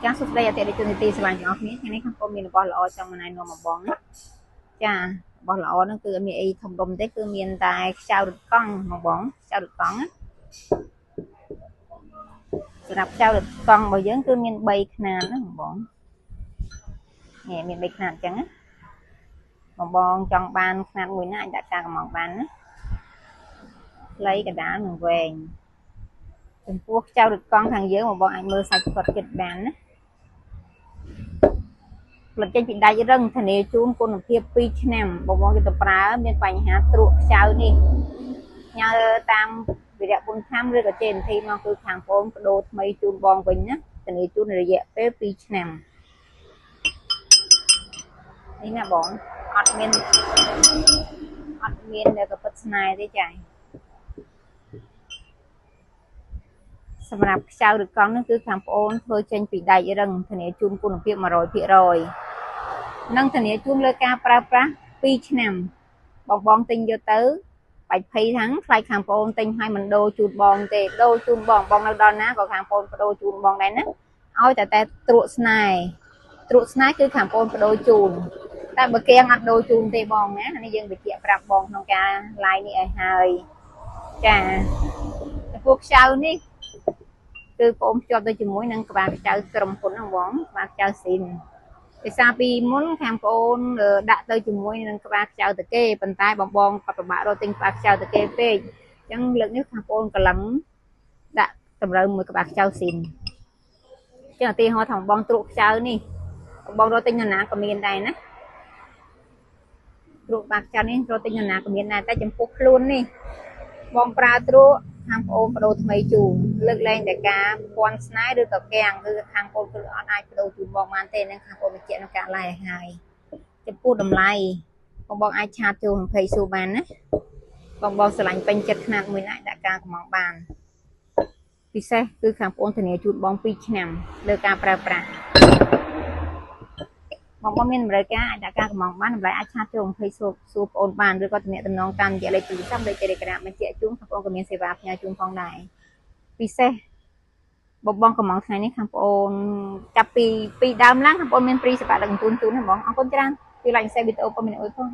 ចាសួស្តីអតិថិជននីតិស្រឡាញ់ទាំងអស់គ្នាថ្ងៃនេះខ្ញុំមានរបស់ល្អចង់មកណែនាំមកបងណាចារបស់ល្អហ្នឹងគឺមានអីធំដុំទេគឺមានតែខ្ចៅរឹតកង់មកបងខ្ចៅរឹតកង់ណាសម្រាប់ខ្ចៅរឹតកង់របស់យើងគឺមាន3ខ្នាតណាបងនេះមាន3ខ្នាតអញ្ចឹងណាបងចង់បានខ្នាតមួយណាអាចដាក់ការកម្ងបានណាខ្លីកណ្ដាលនិងវែងចំពោះខ្ចៅរឹតកង់ខាងយើងបងអាចមើលសាច់គាត់ចិត្តបានណាផលិតចេញពីដៃរឹងធានាជូនគុណភាព2ឆ្នាំបងគេទៅប្រើមានបញ្ហាទ្រក់ខ្ចៅនេះញ៉ាំតាមវិរៈ4ឆ្នាំឬក៏ចេនធីមកគឺខាងបងបដូរថ្មីជូនបងវិញណាធានាជូនរយៈពេល2ឆ្នាំនេះណាបងអត់មានដែលកពិតស្នេហ៍ទេចាសម្រាប់ខ្ចៅឬកង់នេះគឺខាងប្អូនធ្វើចេញពីដៃរឹងធានាជូនគុណភាព 100% និងធានាជូនលើការប្រើប្រាស់2ឆ្នាំបងទិញយកទៅបាច់ភ័យថាថ្លៃខាងប្អូនទិញឲ្យមិនដូរជូនបងទេដូរជូនបងនៅដល់ណាក៏ខាងប្អូនបដូរជូនបងដែរណាឲ្យតែទ្រក់ស្នេហ៍គឺខាងប្អូនបដូរជូនតែបើគេអត់ដូរជូនទេបងណានេះយើងបញ្ជាក់ប្រាប់បងក្នុងការ live នេះឲ្យហើយចាចំពោះខ្ចៅនេះគឺបងភ្ជាប់ទៅជាមួយនឹងក្បាលខ្ចៅក្រុមហ៊ុនហ្នឹងបងក្បាលខ្ចៅស៊ីនភាសាពីមុនខាងប្អូនដាក់ទៅជាមួយនឹងក្បាលខ្ចៅទៅគេប៉ុន្តែបងគាត់ពិបាករកទិញក្បាលខ្ចៅទៅគេពេកអញ្ចឹងលើកនេះខាងប្អូនកំឡុងដាក់តម្រូវមួយក្បាលខ្ចៅស៊ីនចឹងឧទាហរណ៍ថាបងទ្រក់ខ្ចៅនេះបងរកទិញនរណាក៏មានដែរណាទ្រក់ក្បាលខ្ចៅនេះរកទិញនរណាក៏មានដែរតែចំពោះខ្លួននេះបងប្រើទ្រក់ខាងប្អូនបដូរថ្មីជូនលើកលែងតែការពន់ស្នេហ៍ឬក៏កាំងគឺខាងប្អូនគឺអត់អាចបដូរជូនបងបានទេនឹងខាងប្អូនបញ្ជាក់ក្នុងការ live ឲ្យហើយចំពោះតម្លៃបងអាចឆាតចូល20សួរបានណាបងស្រឡាញ់ពេញចិត្តខ្នាតមួយណាដាក់ការកម្ងបានពិសេសគឺខាងប្អូនធានាជូនបង2ឆ្នាំលើការប្រើប្រាស់បងមានតម្រូវការអាចដាក់ការកម្ងបានតម្លៃអាចឆាតចូល20សួរបងអូនបានឬក៏ទំនាក់ទំនងតាមរយៈលេខទូរស័ព្ទលេខ Telegram បញ្ជាក់ជូនខាងបងក៏មានសេវាផ្ញើជូនផងដែរពិសេសបងកំងថ្ងៃនេះខាងបងអូនចាប់ពីដើមឡើងខាងបងមានព្រីសេវាដឹកជញ្ជូនជូនណាបងអរគុណច្រើនជួយ like share វីដេអូបងមានអរគុណ